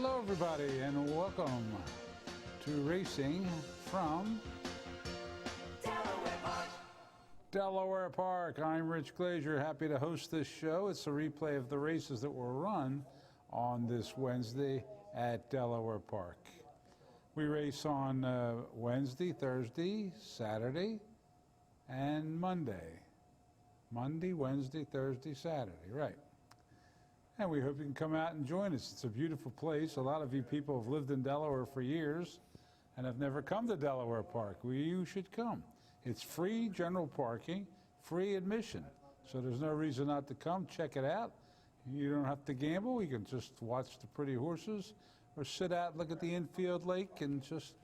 Hello everybody and welcome to Racing from Delaware Park. I'm Rich Glazier, happy to host this show. It's a replay of the races that were run on this Wednesday at Delaware Park. We race on Wednesday, Thursday, Saturday, and Monday. Monday, Wednesday, Thursday, Saturday, right. And we hope you can come out and join us. It's a beautiful place. A lot of you people have lived in Delaware for years and have never come to Delaware Park. Well, you should come. It's free general parking, free admission. So there's no reason not to come. Check it out. You don't have to gamble. You can just watch the pretty horses or sit out, look at the infield lake, and just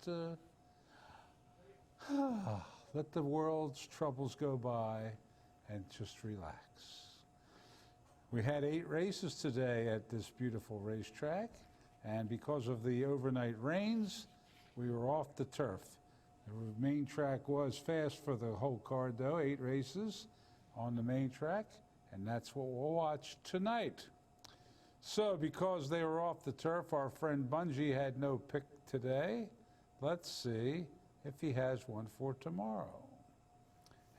let the world's troubles go by and just relax. We had 8 races today at this beautiful racetrack, and because of the overnight rains, we were off the turf. The main track was fast for the whole card, though, 8 races on the main track, and that's what we'll watch tonight. So because they were off the turf, our friend Bungie had no pick today. Let's see if he has one for tomorrow.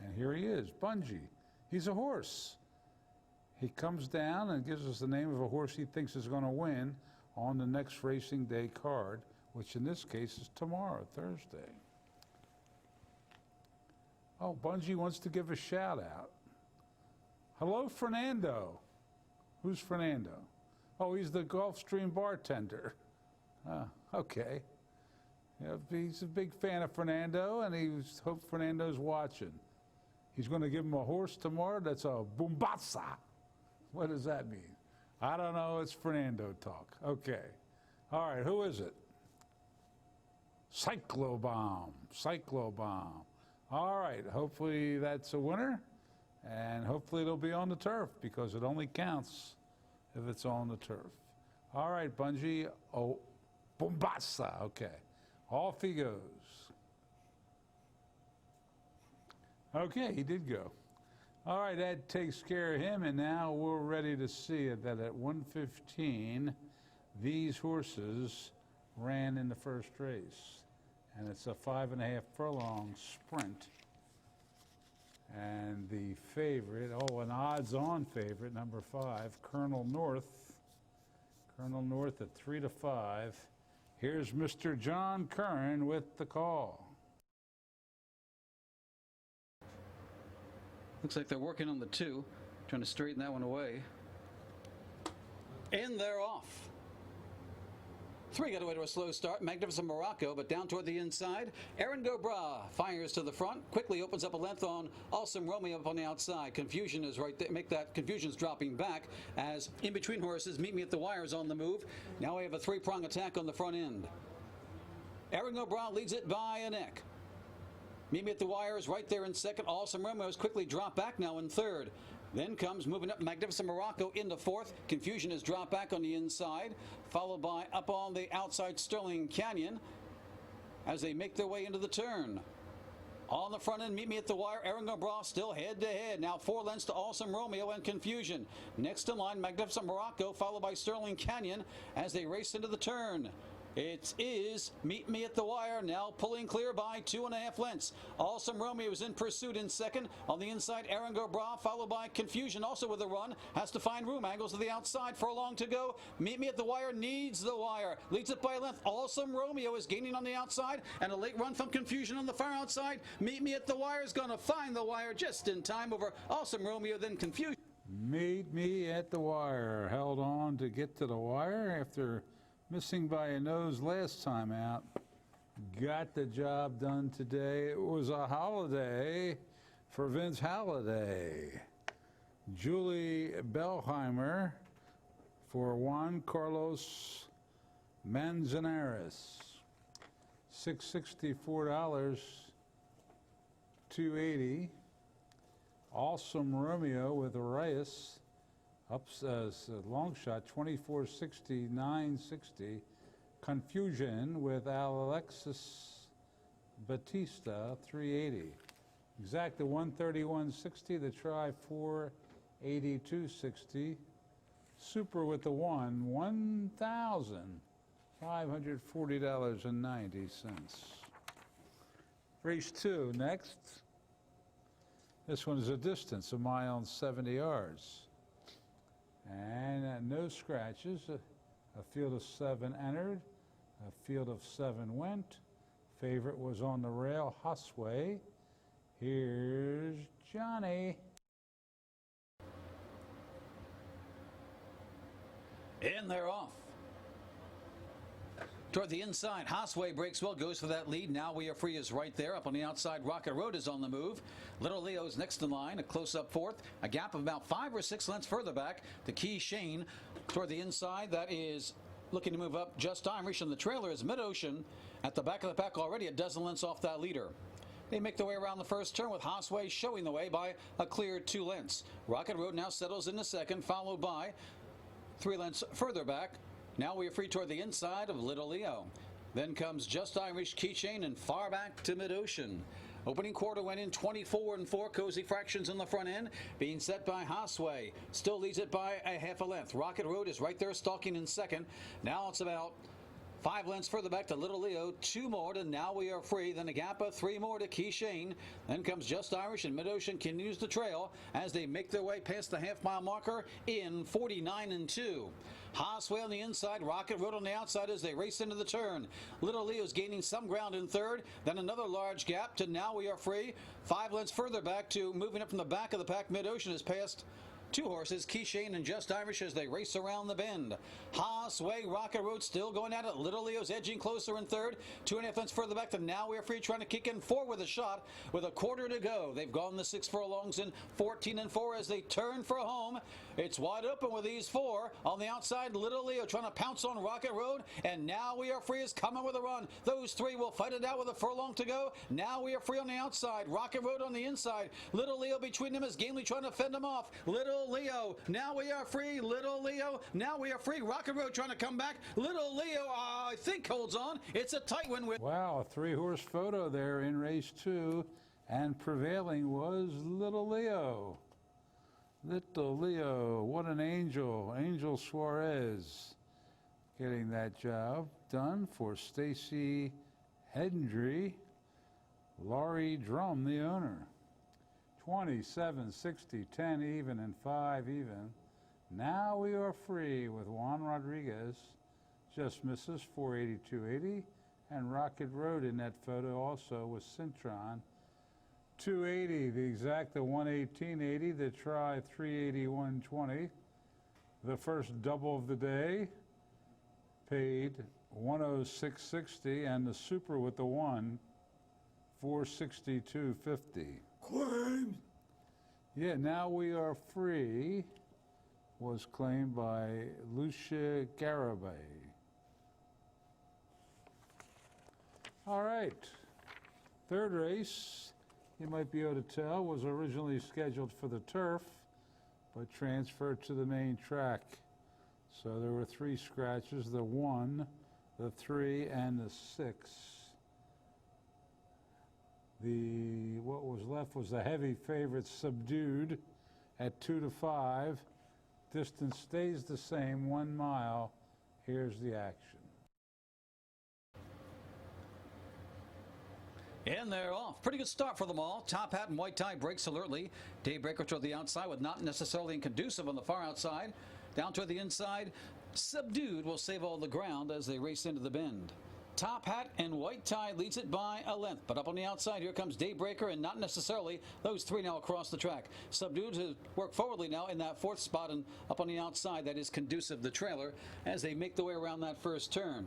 And here he is, Bungie. He's a horse. He comes down and gives us the name of a horse he thinks is going to win on the next racing day card, which in this case is tomorrow, Thursday. Oh, Bungie wants to give a shout out. Hello, Fernando. Who's Fernando? Oh, he's the Gulfstream bartender. Okay. Yeah, he's a big fan of Fernando, and he hopes Fernando's watching. He's going to give him a horse tomorrow that's a Bombasa. What does that mean? I don't know. It's Fernando talk. Okay. All right. Who is it? Cyclobomb. Cyclobomb. All right. Hopefully that's a winner. And hopefully it'll be on the turf because it only counts if it's on the turf. All right, Bungie. Oh, Bombasa. Okay. Off he goes. Okay, he did go. All right, that takes care of him, and now we're ready to see it that at 1:15, these horses ran in the first race. And it's a 5.5 furlong sprint. And the favorite, an odds-on favorite, number 5, Colonel North. Colonel North at 3-5. Here's Mr. John Curran with the call. Looks like they're working on the 2, trying to straighten that one away. And they're off. 3 got away to a slow start. Magnificent Morocco, but down toward the inside. Aaron Gobra fires to the front, quickly opens up a length on Awesome Romeo up on the outside. Confusion is right there. Confusion's dropping back as in between horses. Meet Me at the Wires on the move. Now we have a 3-prong attack on the front end. Aaron Gobra leads it by a neck. Meet Me at the Wires right there in second. Awesome Romeo's quickly dropped back now in third. Then comes moving up Magnificent Morocco into fourth. Confusion has dropped back on the inside, followed by up on the outside Sterling Canyon as they make their way into the turn. On the front end, Meet Me at the Wire. Aaron Gobra still head to head. Now 4 lengths to Awesome Romeo and Confusion. Next in line, Magnificent Morocco, followed by Sterling Canyon as they race into the turn. It is Meet Me at the Wire, now pulling clear by 2.5 lengths. Awesome Romeo is in pursuit in second. On the inside, Aaron Gobra, followed by Confusion, also with a run. Has to find room, angles to the outside for a long to go. Meet Me at the Wire needs the wire. Leads it by a length. Awesome Romeo is gaining on the outside, and a late run from Confusion on the far outside. Meet Me at the Wire is going to find the wire just in time over Awesome Romeo, then Confusion. Meet Me at the Wire. Held on to get to the wire after missing by a nose last time out. Got the job done today. It was a holiday for Vince Halliday. Julie Belheimer for Juan Carlos Manzanares. $664, $280. Awesome Romeo with Arias. Long shot, 24.60, 9.60. Confusion with Alexis Batista, 380. Exacta 131.60. The try 482.60. Super with the 1,000. $540.90. Race 2 next. This one is a distance, 1 mile and 70 yards. And no scratches. A field of 7 entered. A field of 7 went. Favorite was on the rail, Hosway. Here's Johnny. And they're off. Toward the inside, Hosway breaks well, goes for that lead. Now We Are Free is right there. Up on the outside, Rocket Road is on the move. Little Leo's next in line, a close-up fourth. A gap of about 5 or 6 lengths further back. The Key Shane toward the inside, that is looking to move up just Irish, and the trailer is Mid-Ocean at the back of the pack already, a dozen lengths off that leader. They make their way around the first turn with Hosway showing the way by a clear 2 lengths. Rocket Road now settles in the second, followed by 3 lengths further back. Now We Are Free toward the inside of Little Leo. Then comes Just Irish, Keychain, and far back to Mid-Ocean. Opening quarter went in 24 and 4. Cozy Fractions on the front end, being set by Hosway. Still leads it by a half a length. Rocket Road is right there stalking in second. Now it's about 5 lengths further back to Little Leo, 2 more to Now We Are Free, then a gap of 3 more to Key Shane. Then comes Just Irish, and Mid-Ocean continues the trail as they make their way past the half-mile marker in 49 and 2. Hosway on the inside, Rocket Road on the outside as they race into the turn. Little Leo's gaining some ground in third, then another large gap to Now We Are Free. 5 lengths further back to moving up from the back of the pack. Mid-Ocean is past 2 horses, Key Shane and Just Irish, as they race around the bend. Hosway, Rocket Road still going at it. Little Leo's edging closer in third. 2.5 lengths further back to Now We Are Free, trying to kick in 4 with a shot with a quarter to go. They've gone the 6 furlongs in 14 and 4 as they turn for home. It's wide open with these 4. On the outside, Little Leo trying to pounce on Rocket Road, and Now We Are Free is coming with a run. Those 3 will fight it out with a furlong to go. Now We Are Free on the outside, Rocket Road on the inside. Little Leo between them is gamely trying to fend them off. Little Leo, Now We Are Free. Little Leo, Now We Are Free. Rocket Road trying to come back. Little Leo, I think, holds on. It's a tight one with... Wow, a 3-horse photo there in race 2, and prevailing was Little Leo. Little Leo, what an angel. Angel Suarez getting that job done for Stacy Hendry. Laurie Drum, the owner. 27, 60, 10 even, and 5 even. Now We Are Free with Juan Rodriguez. Just misses 482.80. And Rocket Road in that photo also with Cintron. 280, the exacta 118.80, the try 381.20. The first double of the day paid 106.60, and the super with the 1 462.50. Claimed. Yeah, Now We Are Free was claimed by Lucia Garibay. All right, third race, you might be able to tell, was originally scheduled for the turf, but transferred to the main track. So there were 3 scratches, the 1, the 3, and the 6. What was left was the heavy favorite, Subdued, at 2 to 5. Distance stays the same, 1 mile. Here's the action. And they're off. Pretty good start for them all. Top Hat and White Tie breaks alertly. Daybreaker toward the outside with Not Necessarily Inconducive on the far outside. Down toward the inside, Subdued will save all the ground as they race into the bend. Top Hat and White Tie leads it by a length, but up on the outside here comes Daybreaker and Not Necessarily. Those 3 now across the track. Subdued has worked forwardly now in that 4th spot, and up on the outside that is Conducive, the trailer, as they make their way around that first turn.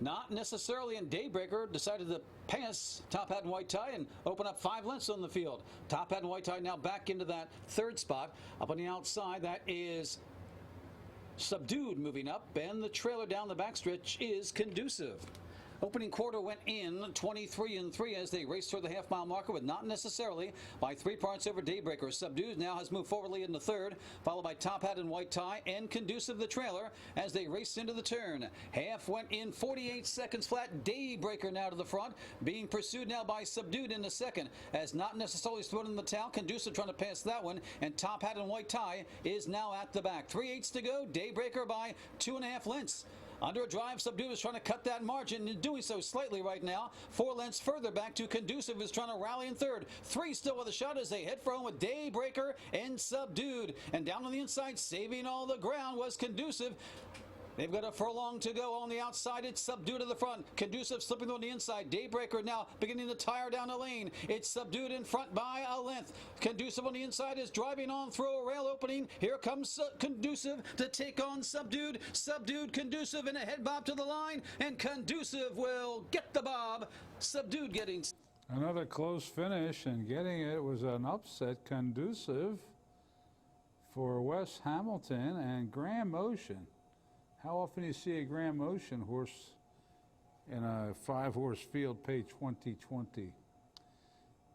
Not Necessarily, and Daybreaker decided to pass Top Hat and White Tie and open up 5 lengths on the field. Top Hat and White Tie now back into that 3rd spot. Up on the outside, that is Subdued moving up, and the trailer down the backstretch is Conducive. Opening quarter went in 23 and 3 as they raced toward the half-mile marker with Not Necessarily by 3 parts over Daybreaker. Subdued now has moved forwardly into 3rd, followed by Top Hat and White Tie and Conducive, the trailer, as they raced into the turn. Half went in 48 seconds flat. Daybreaker now to the front, being pursued now by Subdued in the second, as Not Necessarily thrown in the towel. Conducive trying to pass that one, and Top Hat and White Tie is now at the back. 3/8 to go. Daybreaker by 2.5 lengths. Under a drive, Subdued is trying to cut that margin and doing so slightly right now. 4 lengths further back to Conducive is trying to rally in third. 3 still with a shot as they head for home with Daybreaker and Subdued. And down on the inside, saving all the ground was Conducive. They've got a furlong to go on the outside. It's Subdued to the front. Conducive slipping on the inside. Daybreaker now beginning to tire down the lane. It's Subdued in front by a length. Conducive on the inside is driving on through a rail opening. Here comes Conducive to take on Subdued. Subdued, Conducive in a head bob to the line. And Conducive will get the bob. Subdued getting... Another close finish, and getting it was an upset. Conducive for Wes Hamilton and Graham Motion. How often do you see a Graham Motion horse in a 5-horse field pay 2020?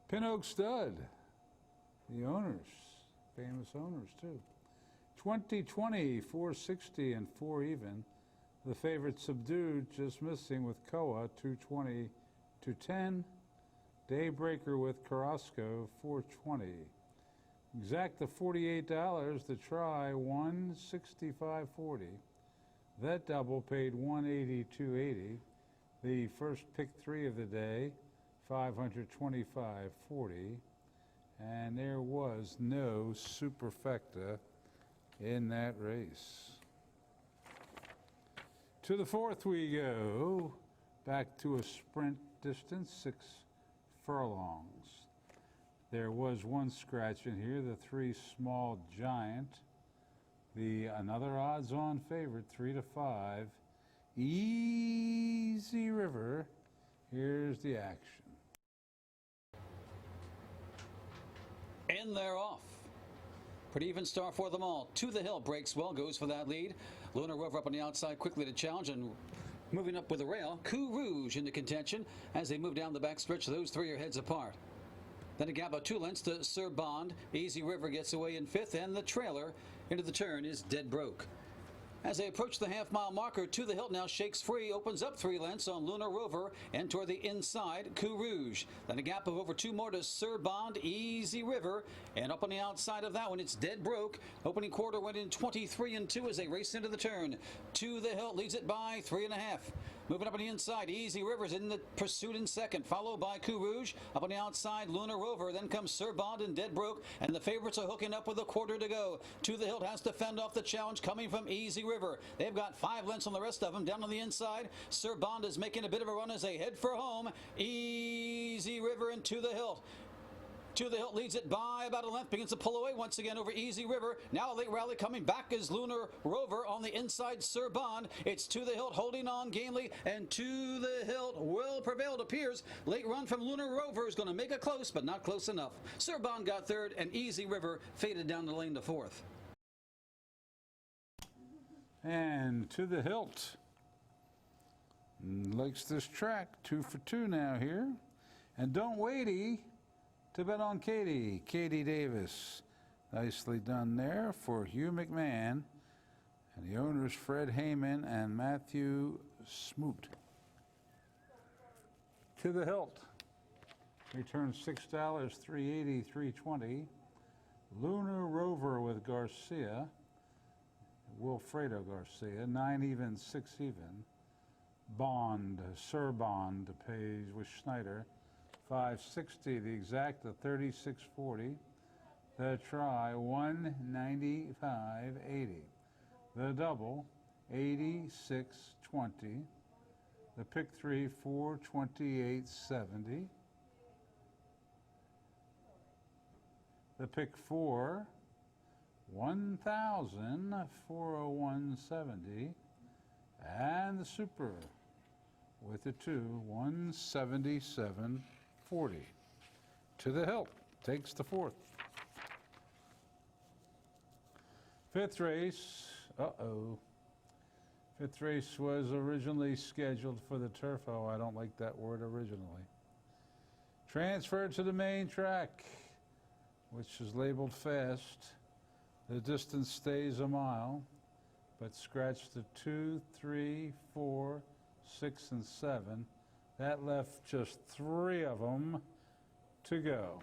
Pin Oak Stud, the owners, famous owners too. 2020, 460 and 4 even. The favorite Subdued just missing with Koa, 220 to 10. Daybreaker with Carrasco, 420. Exacta $48 to try, 165.40. That double paid $182.80. The first pick 3 of the day, $525.40. And there was no superfecta in that race. To the 4th we go, back to a sprint distance, 6 furlongs. There was one scratch in here, the 3 Small Giant. Another odds-on favorite, 3 to 5, Easy River. Here's the action. And they're off. Pretty even start for them all. To the Hill breaks well, goes for that lead. Lunar Rover up on the outside quickly to challenge and moving up with the rail. Coup Rouge into contention as they move down the back stretch. Those 3 are heads apart. Then a gap of 2 lengths to Sir Bond. Easy River gets away in 5th, and the trailer into the turn is Dead Broke. As they approach the half-mile marker, To the Hilt now shakes free, opens up 3 lengths on Lunar Rover, and toward the inside, Coup Rouge. Then a gap of over 2 more to Sir Bond, Easy River, and up on the outside of that one, it's Dead Broke. Opening quarter went in 23 and 2 as they race into the turn. To the Hilt leads it by 3.5. Moving up on the inside, Easy River's in the pursuit in second, followed by Coup Rouge. Up on the outside, Lunar Rover. Then comes Sir Bond and Dead Broke, and the favorites are hooking up with a quarter to go. To the Hilt has to fend off the challenge coming from Easy River. They've got 5 lengths on the rest of them. Down on the inside, Sir Bond is making a bit of a run as they head for home. Easy River and To the Hilt. To the Hilt leads it by about a length, begins to pull away once again over Easy River. Now a late rally coming back is Lunar Rover on the inside, Sir Bond. It's To the Hilt holding on gamely, and To the Hilt will prevail, it appears. Late run from Lunar Rover is going to make it close, but not close enough. Sir Bond got 3rd, and Easy River faded down the lane to 4th. And To the Hilt likes this track, 2 for 2 now here. And don't waity to bet on Katie. Katie Davis. Nicely done there for Hugh McMahon. And the owners Fred Heyman and Matthew Smoot. To the Hilt. Returns $6, $3.80, $3.20. Lunar Rover with Garcia. Wilfredo Garcia. 9 even, 6 even. Bond, Sir Bond pays with Schneider. 560, the exact, the 36.40. The try, 195.80. The double, 86.20. The pick 3, 428.70. The pick 4, 1,401.70. And the super with the 2, 177.40. To the Hilt takes the 4th. 5th race, 5th race was originally scheduled for the Turfo. I don't like that word originally. Transferred to the main track, which is labeled fast. The distance stays a mile, but scratch the 2, 3, 4, 6, and 7. That left just 3 of them to go.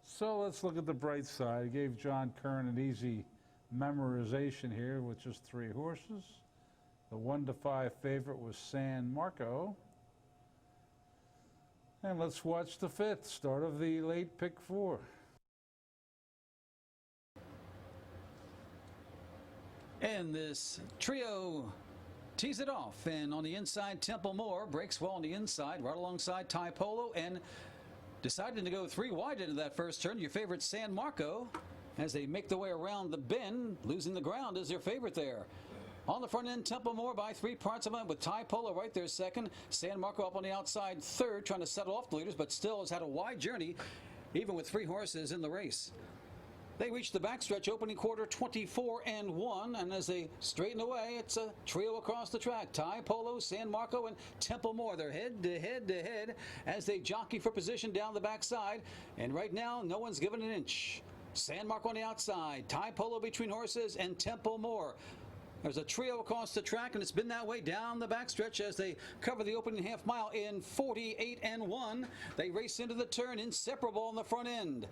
So let's look at the bright side. I gave John Kern an easy memorization here with just 3 horses. The 1-5 favorite was San Marco. And let's watch the fifth, start of the late pick four. And this trio tees it off, and on the inside, Temple Moore breaks well on the inside, right alongside Ty Polo, and deciding to go 3 wide into that first turn. Your favorite, San Marco, as they make their way around the bend, losing the ground is their favorite there. On the front end, Temple Moore by 3 parts of it, with Ty Polo right there second. San Marco up on the outside third, trying to settle off the leaders, but still has had a wide journey, even with 3 horses in the race. They reach the backstretch, opening quarter 24-1, and as they straighten away, it's a trio across the track. Ty Polo, San Marco, and Temple Moore. They're head to head as they jockey for position down the backside, and right now, no one's given an inch. San Marco on the outside, Ty Polo between horses, and Temple Moore. There's a trio across the track, and it's been that way down the backstretch as they cover the opening half mile in 48-1. They race into the turn, inseparable on the front end.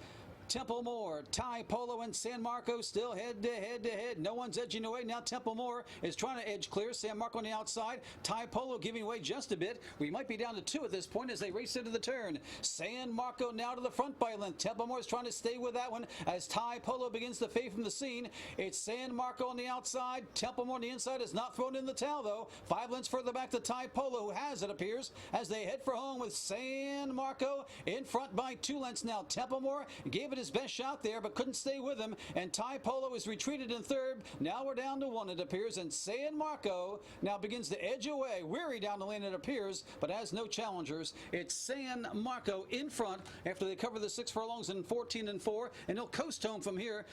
Temple Moore, Ty Polo, and San Marco still head to head. No one's edging away. Now Temple Moore is trying to edge clear. San Marco on the outside. Ty Polo giving away just a bit. We might be down to 2 at this point as they race into the turn. San Marco now to the front by a length. Temple Moore is trying to stay with that one as Ty Polo begins to fade from the scene. It's San Marco on the outside. Temple Moore on the inside is not thrown in the towel, though. 5 lengths further back to Ty Polo, who has, it appears, as they head for home with San Marco in front by 2 lengths now. Temple Moore gave it his best shot there, but couldn't stay with him, and Ty Polo is retreated in third. Now we're down to 1, it appears, and San Marco now begins to edge away, weary down the lane, it appears, but has no challengers. It's San Marco in front after they cover the 6 furlongs in 14-4, and he'll coast home from here.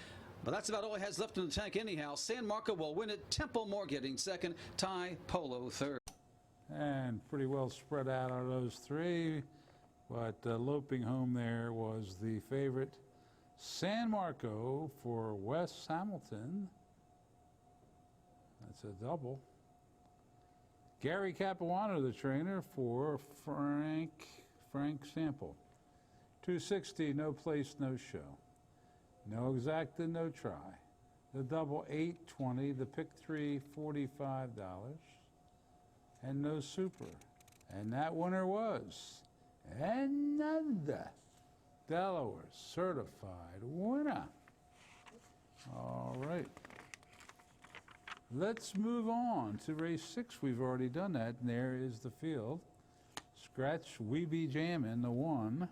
But that's about all he has left in the tank anyhow. San Marco will win it. Temple Moore getting second. Ty Polo third. And pretty well spread out of those 3, but loping home there was the favorite, San Marco, for Wes Hamilton. That's a double. Gary Capuano, the trainer, for Frank Sample. 260, no place, no show. No exacta, no try. The double, $8.20. The pick 3, $45. And no super. And that winner was another Delaware certified winner. All right. Let's move on to race 6. We've already done that, and there is the field. Scratch We Be Jammin', the 1.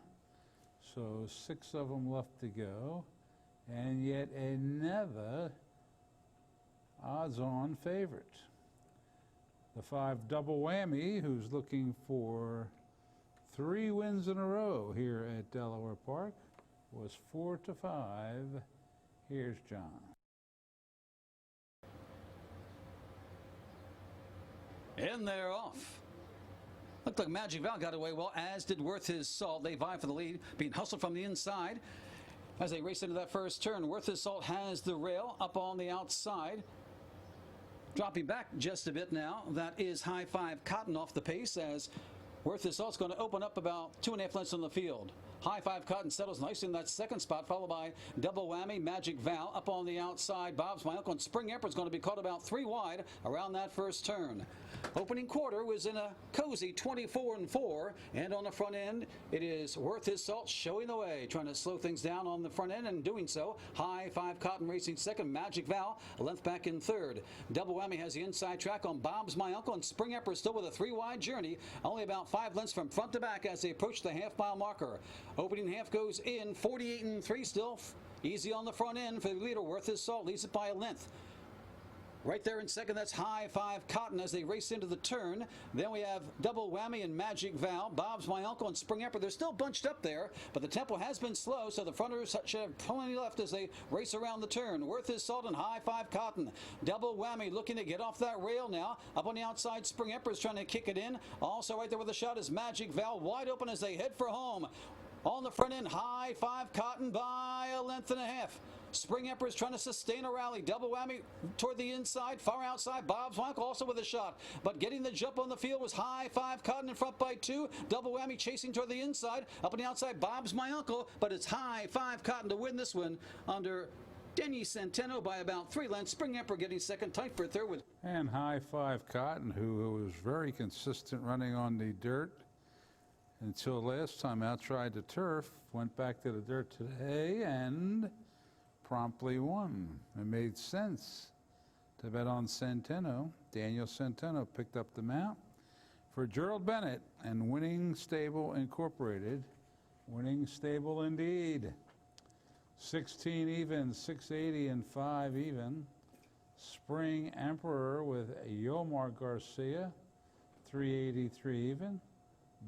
So 6 of them left to go. And yet another odds-on favorite. The 5 double whammy, who's looking for 3 wins in a row here at Delaware Park, was 4-5. Here's John. And they're off. Looked like Magic Val got away well, as did Worth His Salt. They vie for the lead, being hustled from the inside. As they race into that first turn, Worth His Salt has the rail up on the outside. Dropping back just a bit now, that is High Five Cotton off the pace, as Worth His Salt's going to open up about 2.5 lengths on the field. High Five Cotton settles nicely in that second spot, followed by Double Whammy, Magic Val up on the outside. Bob's My Uncle, and Spring Emperor is going to be caught about 3 wide around that first turn. Opening quarter was in a cozy 24-4, and on the front end, it is Worth His Salt showing the way, trying to slow things down on the front end, and doing so. High Five Cotton racing second, Magic Val a length back in third. Double Whammy has the inside track on Bob's My Uncle, and Spring Emperor still with a 3 wide journey, only about 5 lengths from front to back as they approach the half-mile marker. Opening half goes in 48-3, still easy on the front end for the leader. Worth His Salt leads it by a length. Right there in second, that's High Five Cotton as they race into the turn. Then we have Double Whammy and Magic Val. Bob's My Uncle and Spring Emperor. They're still bunched up there, but the tempo has been slow, so the fronters should have plenty left as they race around the turn. Worth His Salt and High Five Cotton. Double Whammy looking to get off that rail now. Up on the outside, Spring Emperor is trying to kick it in. Also right there with a shot is Magic Val, wide open as they head for home. On the front end, High Five Cotton by a length and a half. Spring Emperor is trying to sustain a rally. Double Whammy toward the inside, far outside. Bob's My Uncle also with a shot. But getting the jump on the field was High Five Cotton in front by 2. Double Whammy chasing toward the inside. Up on the outside, Bob's My Uncle. But it's High Five Cotton to win this one under Denny Centeno by about 3 lengths. Spring Emperor getting second, tight for third with And High Five Cotton, who was very consistent running on the dirt until last time out, tried the turf, went back to the dirt today and promptly won. It made sense to bet on Centeno. Daniel Centeno picked up the mount for Gerald Bennett and Winning Stable Incorporated. Winning Stable indeed. 16 even, 680 and 5 even. Spring Emperor with Yomar Garcia, 383 even.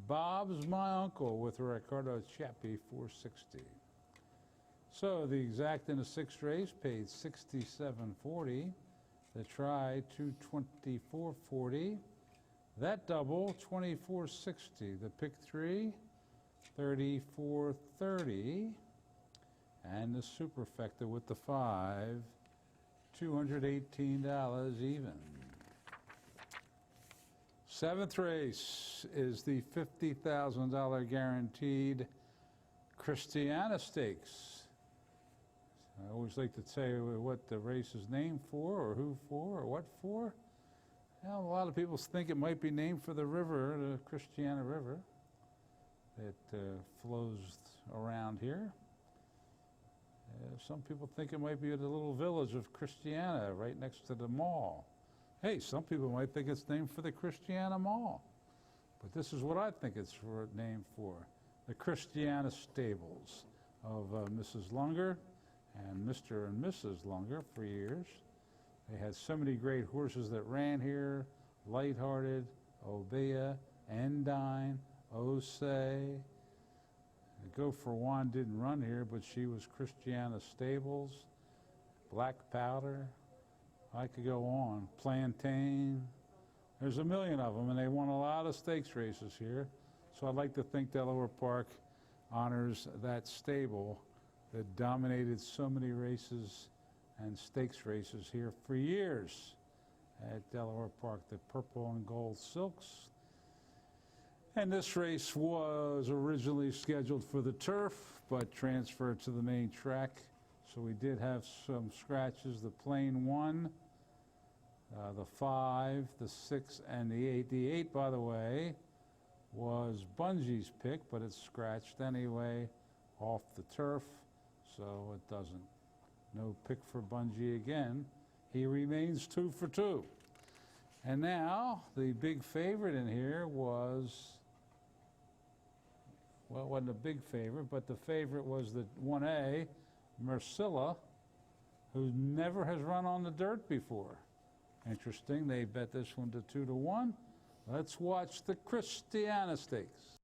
Bob's My Uncle with Ricardo Chappie, 460. So the exact in the sixth race paid 67.40. The try 224.40. That double 24.60. The pick three 34.30. And the superfecta with the 5, $218 even. Seventh race is the $50,000 guaranteed Christiana Stakes. I always like to tell you what the race is named for, or who for, or what for. Well, a lot of people think it might be named for the river, the Christiana River, that flows around here. Some people think it might be the little village of Christiana right next to the mall. Hey, some people might think it's named for the Christiana Mall. But this is what I think it's named for. The Christiana Stables of Mrs. Lunger and Mr. and Mrs. Lunger for years. They had so many great horses that ran here. Lighthearted, Obeah, Endine, Osei. Go for One didn't run here, but she was Christiana Stables. Black Powder. I could go on. Plantain. There's a million of them, and they won a lot of stakes races here. So I'd like to think Delaware Park honors that stable that dominated so many races and stakes races here for years at Delaware Park, the Purple and Gold Silks. And this race was originally scheduled for the turf, but transferred to the main track. So we did have some scratches. The plain 1, the 5, the 6, and the 8. The 8, by the way, was Bungie's pick, but it's scratched anyway off the turf, so it doesn't. No pick for Bungie again. He remains 2 for 2. And now the big favorite in here was, well, it wasn't a big favorite, but the favorite was the 1A, Mercilla, who never has run on the dirt before. Interesting, they bet this one to 2 to 1. Let's watch the Christiana Stakes.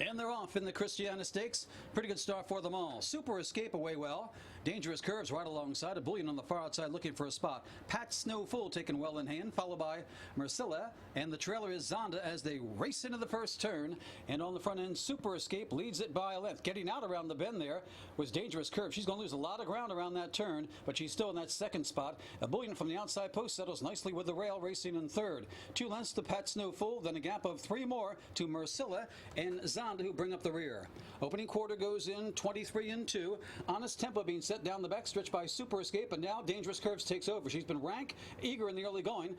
And they're off in the Christiana Stakes. Pretty good start for them all. Super Escape away well. Dangerous Curves right alongside. A Bullion on the far outside looking for a spot. Pat Snowful taken well in hand, followed by Mercilla. And the trailer is Zonda as they race into the first turn. And on the front end, Super Escape leads it by a length. Getting out around the bend there was Dangerous Curve. She's going to lose a lot of ground around that turn, but she's still in that second spot. A Bullion from the outside post settles nicely with the rail racing in third. 2 lengths to Pat Snowful, then a gap of 3 more to Mercilla and Zonda, who bring up the rear. Opening quarter goes in 23 and 2. Honest Tempo being set down the backstretch by Super Escape, and now Dangerous Curves takes over. She's been rank, eager in the early going.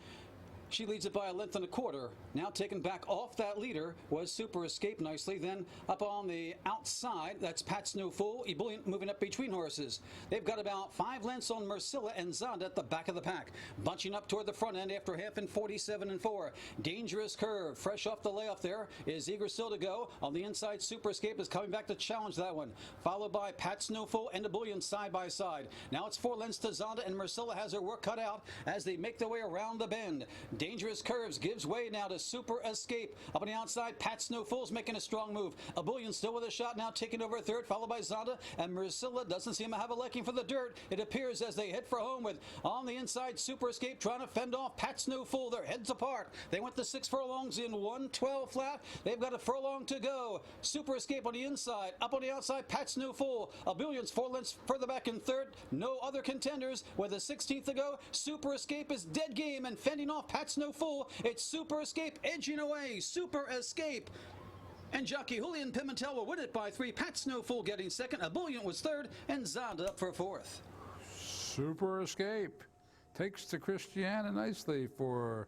She leads it by a length and a quarter. Now taken back off that leader was Super Escape nicely. Then up on the outside, that's Pat Snowful. Ebullient moving up between horses. They've got about 5 lengths on Mercilla and Zonda at the back of the pack. Bunching up toward the front end after half in 47 and 4. Dangerous Curve, fresh off the layoff there, is eager still to go. On the inside, Super Escape is coming back to challenge that one. Followed by Pat Snowful and Ebullient side by side. Now it's 4 lengths to Zonda, and Mercilla has her work cut out as they make their way around the bend. Dangerous Curves gives way now to Super Escape. Up on the outside, Pat Snowful's making a strong move. A Bullion still with a shot, now taking over third, followed by Zonda, and Mercilla doesn't seem to have a liking for the dirt. It appears as they head for home with, on the inside, Super Escape trying to fend off Pat Snowful. Their heads apart. They went the 6 furlongs in 1:12 flat. They've got a furlong to go. Super Escape on the inside. Up on the outside, Pat Snowful. A Bullion's 4 lengths further back in third. No other contenders. With a 16th to go, Super Escape is dead game and fending off Pat Snowful. It's Super Escape edging away. Super Escape And jockey Julian Pimentel will win it by 3. Pat Snowful getting second. Ebullient was third, and Zonda up for fourth. Super Escape takes to Christiana nicely for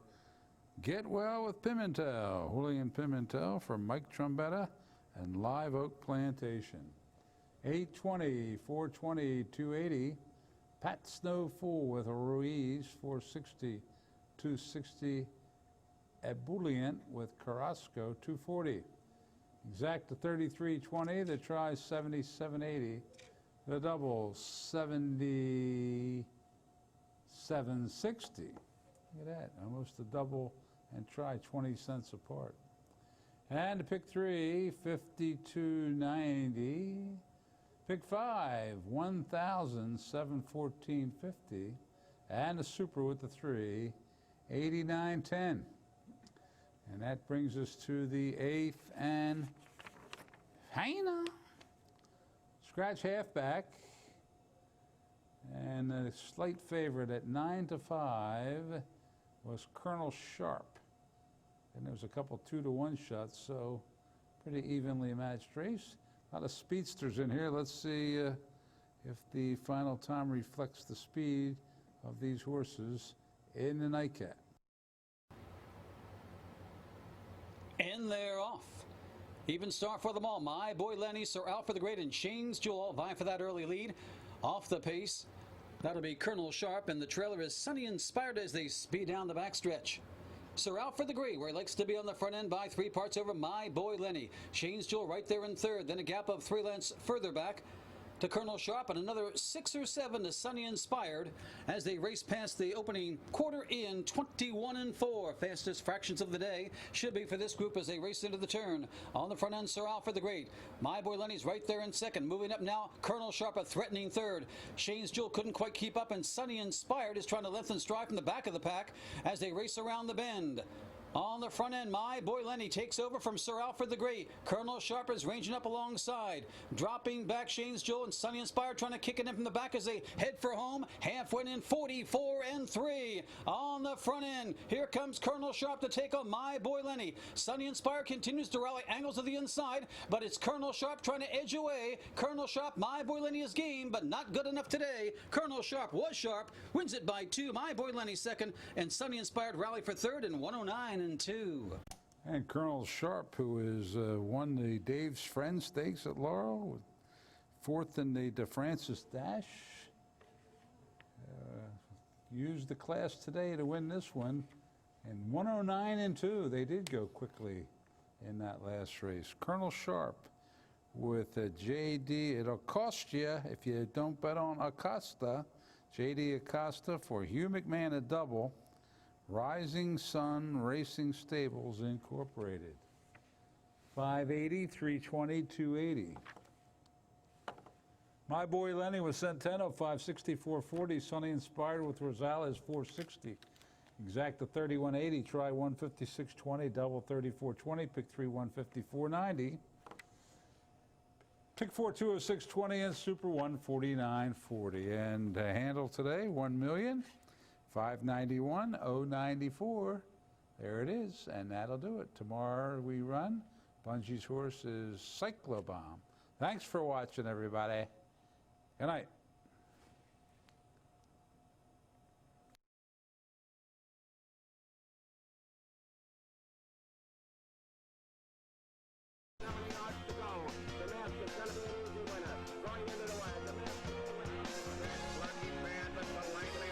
Get Well with Pimentel. Julian Pimentel for Mike Trombetta and Live Oak Plantation. 820, 420, 280. Pat Snowful with Ruiz, 460, 260. Ebullient with Carrasco, 240. Exacta 33.20. The try 77.80. The double 77.60. Look at that, almost a double and try 20 cents apart. And to pick 3, 52.90. Pick 5, 1,714.50. And a super with the 3, 89.10. And that brings us to the 8th and final scratch halfback. And the slight favorite at 9-5 was Colonel Sharp. And there was a couple 2-to-1 shots, so pretty evenly matched race. A lot of speedsters in here. Let's see if the final time reflects the speed of these horses in the nightcap. And they're off. Even start for them all. My Boy Lenny, Sir Alfred the Great, and Shane's Jewel all vying for that early lead. Off the pace, that'll be Colonel Sharp, and the trailer is Sunny Inspired as they speed down the backstretch. Sir Alfred the Great, where he likes to be on the front end by 3 parts over My Boy Lenny. Shane's Jewel right there in third, then a gap of 3 lengths further back to Colonel Sharp, and another 6 or 7 to Sunny Inspired as they race past the opening quarter in 21-4. Fastest fractions of the day should be for this group as they race into the turn. On the front end, Sir Alfred the Great. My Boy Lenny's right there in second. Moving up now, Colonel Sharp a threatening third. Shane's Jewel couldn't quite keep up, and Sunny Inspired is trying to lengthen stride from the back of the pack as they race around the bend. On the front end, My Boy Lenny takes over from Sir Alfred the Great. Colonel Sharp is ranging up alongside. Dropping back Shane's Jewel and Sunny Inspired trying to kick it in from the back as they head for home. Half went in 44-3. On the front end, here comes Colonel Sharp to take on My Boy Lenny. Sunny Inspired continues to rally angles to the inside, but it's Colonel Sharp trying to edge away. Colonel Sharp, My Boy Lenny is game, but not good enough today. Colonel Sharp was sharp, wins it by 2. My Boy Lenny second, and Sunny Inspired rally for third in 109-2. And Colonel Sharp, who is won the Dave's Friend Stakes at Laurel, fourth in the DeFrancis Dash. Used the class today to win this one. And 109-2, they did go quickly in that last race. Colonel Sharp with a JD. It'll cost you if you don't bet on Acosta. JD Acosta for Hugh McMahon a double. Rising Sun Racing Stables Incorporated. 580, 320, 280. My Boy Lenny was Centeno, 560, 440. Sunny Inspired with Rosales, 460. Exacta 3180, try 156.20, double 34.20, pick 3 154.90. Pick 4 206.20 and super 149.40. And handle today 1,591,094. There it is, and that'll do it. Tomorrow we run Bungie's horse is Cyclobomb. Thanks for watching, everybody. Good night.